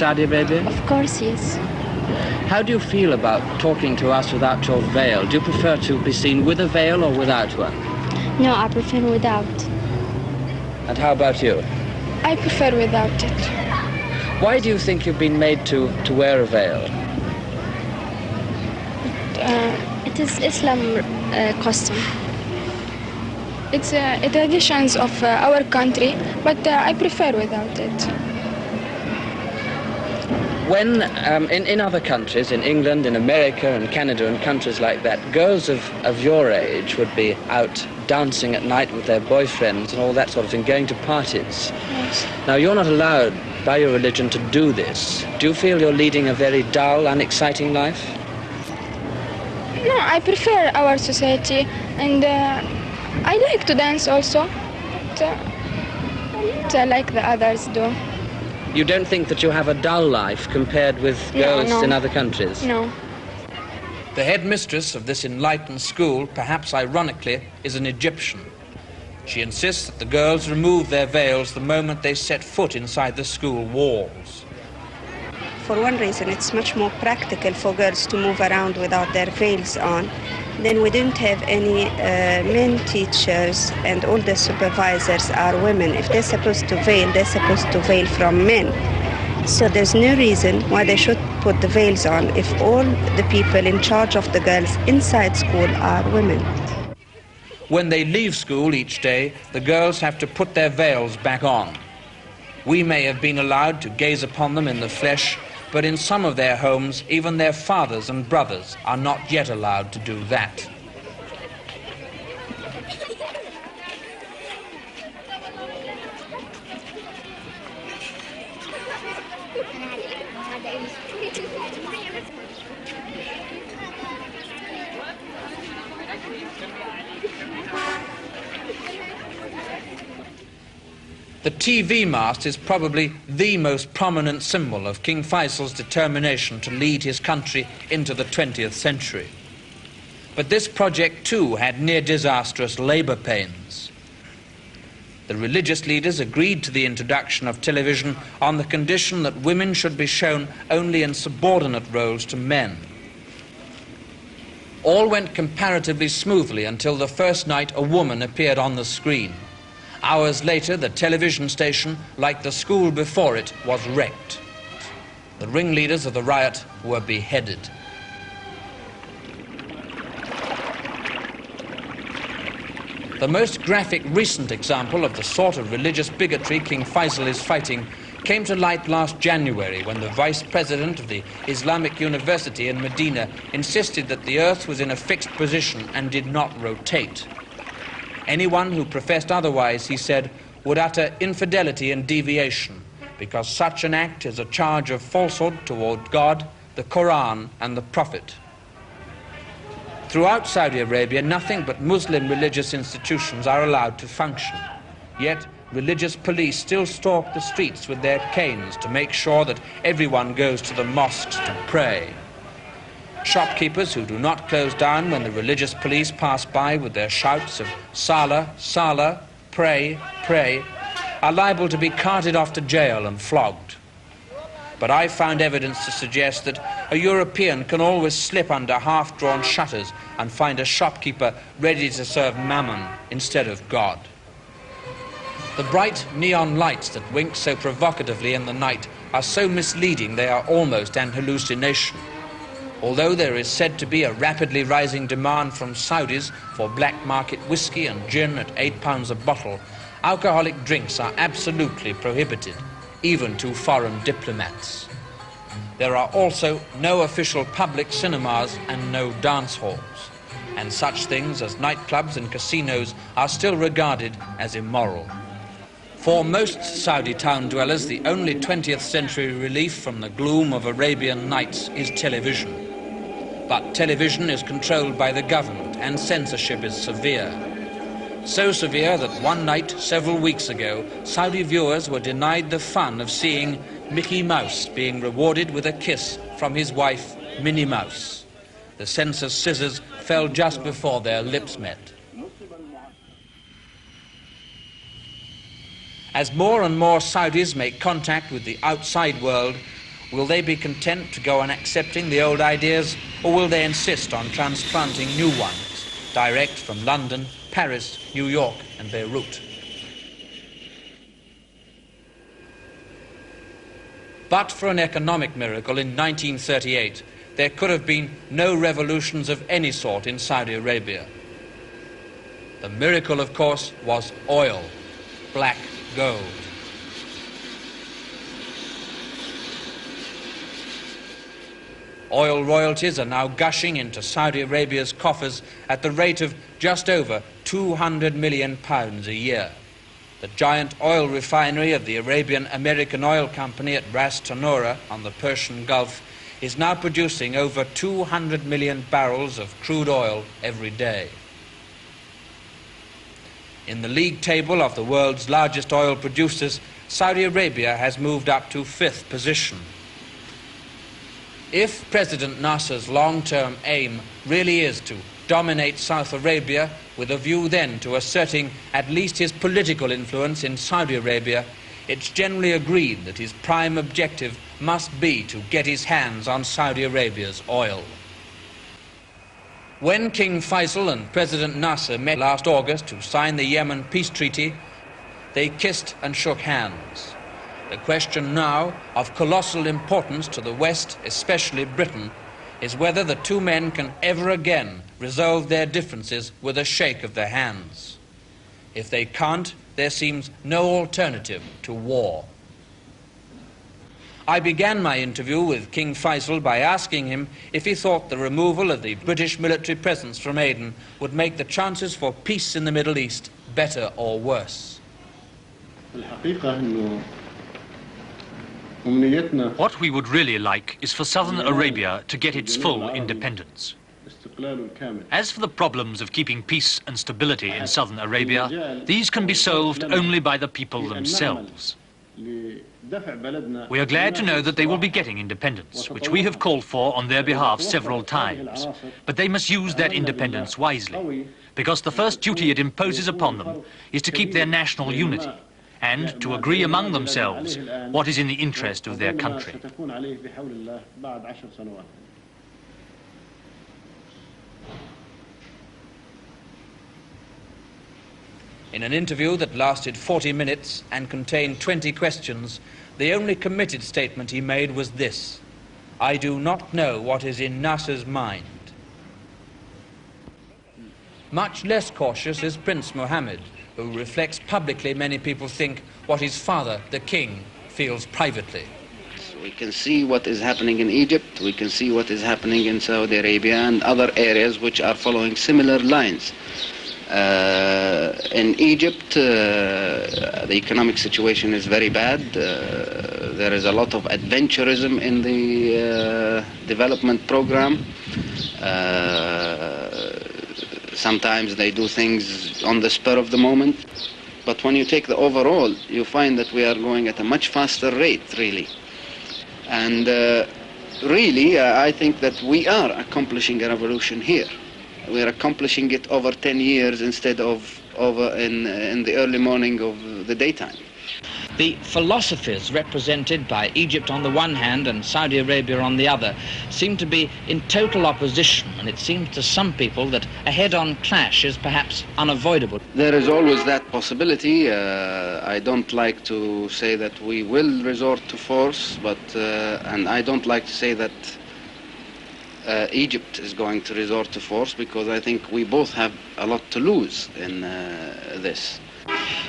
Saudi Arabia? Of course, yes. How do you feel about talking to us without your veil? Do you prefer to be seen with a veil or without one? No, I prefer without. And how about you? I prefer without it. Why do you think you've been made to wear a veil? It is Islam custom. It's traditions of our country, but I prefer without it. When in other countries, in England, in America and Canada and countries like that, girls of your age would be out dancing at night with their boyfriends and all that sort of thing, going to parties. Yes. Now, you're not allowed by your religion to do this. Do you feel you're leading a very dull, unexciting life? No, I prefer our society, and I like to dance also, but not like the others do. You don't think that you have a dull life compared with girls No. in other countries? No. The headmistress of this enlightened school, perhaps ironically, is an Egyptian. She insists that the girls remove their veils the moment they set foot inside the school walls. For one reason, it's much more practical for girls to move around without their veils on. Then we didn't have any men teachers, and all the supervisors are women. If they're supposed to veil, they're supposed to veil from men. So there's no reason why they should put the veils on if all the people in charge of the girls inside school are women. When they leave school each day, the girls have to put their veils back on. We may have been allowed to gaze upon them in the flesh, but in some of their homes, even their fathers and brothers are not yet allowed to do that. The TV mast is probably the most prominent symbol of King Faisal's determination to lead his country into the 20th century. But this project too had near disastrous labor pains. The religious leaders agreed to the introduction of television on the condition that women should be shown only in subordinate roles to men. All went comparatively smoothly until the first night a woman appeared on the screen. Hours later, the television station, like the school before it, was wrecked. The ringleaders of the riot were beheaded. The most graphic recent example of the sort of religious bigotry King Faisal is fighting came to light last January when the vice president of the Islamic University in Medina insisted that the earth was in a fixed position and did not rotate. Anyone who professed otherwise, he said, would utter infidelity and deviation, because such an act is a charge of falsehood toward God, the Quran, and the Prophet. Throughout Saudi Arabia, nothing but Muslim religious institutions are allowed to function. Yet, religious police still stalk the streets with their canes to make sure that everyone goes to the mosques to pray. Shopkeepers who do not close down when the religious police pass by with their shouts of Salah, Salah, pray, pray, are liable to be carted off to jail and flogged. But I found evidence to suggest that a European can always slip under half-drawn shutters and find a shopkeeper ready to serve mammon instead of God. The bright neon lights that wink so provocatively in the night are so misleading they are almost an hallucination. Although there is said to be a rapidly rising demand from Saudis for black market whiskey and gin at £8 a bottle, alcoholic drinks are absolutely prohibited, even to foreign diplomats. There are also no official public cinemas and no dance halls, and such things as nightclubs and casinos are still regarded as immoral. For most Saudi town dwellers, the only 20th century relief from the gloom of Arabian Nights is television. But television is controlled by the government and censorship is severe. So severe that one night, several weeks ago, Saudi viewers were denied the fun of seeing Mickey Mouse being rewarded with a kiss from his wife, Minnie Mouse. The censor's scissors fell just before their lips met. As more and more Saudis make contact with the outside world, Will they be content to go on accepting the old ideas, or will they insist on transplanting new ones, direct from London, Paris, New York and Beirut? But for an economic miracle in 1938, there could have been no revolutions of any sort in Saudi Arabia. The miracle, of course, was oil, black gold. Oil royalties are now gushing into Saudi Arabia's coffers at the rate of just over £200 million a year. The giant oil refinery of the Arabian American Oil Company at Ras Tanura on the Persian Gulf is now producing over 200 million barrels of crude oil every day. In the league table of the world's largest oil producers, Saudi Arabia has moved up to 5th position. If President Nasser's long-term aim really is to dominate South Arabia with a view then to asserting at least his political influence in Saudi Arabia, it's generally agreed that his prime objective must be to get his hands on Saudi Arabia's oil. When King Faisal and President Nasser met last August to sign the Yemen peace treaty, they kissed and shook hands. The question now, of colossal importance to the West, especially Britain, is whether the two men can ever again resolve their differences with a shake of their hands. If they can't, there seems no alternative to war. I began my interview with King Faisal by asking him if he thought the removal of the British military presence from Aden would make the chances for peace in the Middle East better or worse. What we would really like is for Southern Arabia to get its full independence. As for the problems of keeping peace and stability in Southern Arabia, these can be solved only by the people themselves. We are glad to know that they will be getting independence, which we have called for on their behalf several times. But they must use that independence wisely, because the first duty it imposes upon them is to keep their national unity and to agree among themselves what is in the interest of their country. In an interview that lasted 40 minutes and contained 20 questions, the only committed statement he made was this: "I do not know what is in Nasser's mind." Much less cautious is Prince Mohammed, who reflects publicly, many people think, what his father, the king, feels privately. We can see what is happening in Egypt, we can see what is happening in Saudi Arabia and other areas which are following similar lines. In Egypt, the economic situation is very bad. There is a lot of adventurism in the development program. Sometimes they do things on the spur of the moment. But when you take the overall, you find that we are going at a much faster rate, really. And really, I think that we are accomplishing a revolution here. We're accomplishing it over 10 years instead of over in the early morning of the daytime. The philosophies represented by Egypt on the one hand and Saudi Arabia on the other seem to be in total opposition, and it seems to some people that a head-on clash is perhaps unavoidable. There is always that possibility. I don't like to say that we will resort to force, but and I don't like to say that Egypt is going to resort to force, because I think we both have a lot to lose in this.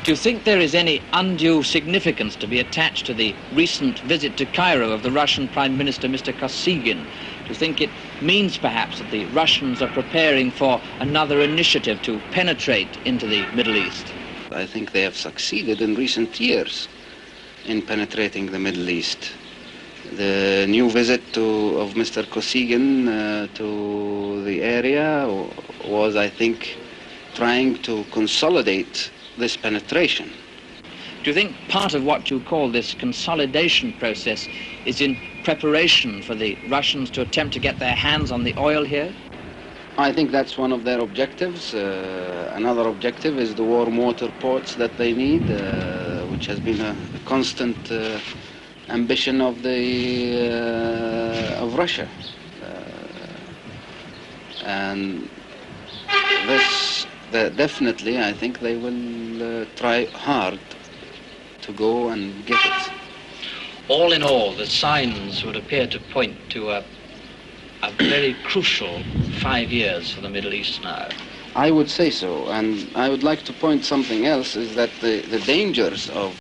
Do you think there is any undue significance to be attached to the recent visit to Cairo of the Russian Prime Minister, Mr. Kosygin? Do you think it means perhaps that the Russians are preparing for another initiative to penetrate into the Middle East? I think they have succeeded in recent years in penetrating the Middle East. The new visit of Mr. Kosygin to the area was, I think, trying to consolidate this penetration. Do you think part of what you call this consolidation process is in preparation for the Russians to attempt to get their hands on the oil here? I think that's one of their objectives. Another objective is the warm water ports that they need, which has been a constant ambition of Russia, and this definitely, I think they will try hard to go and get it. All in all, the signs would appear to point to a very crucial 5 years for the Middle East now. I would say so, and I would like to point something else, is that the dangers of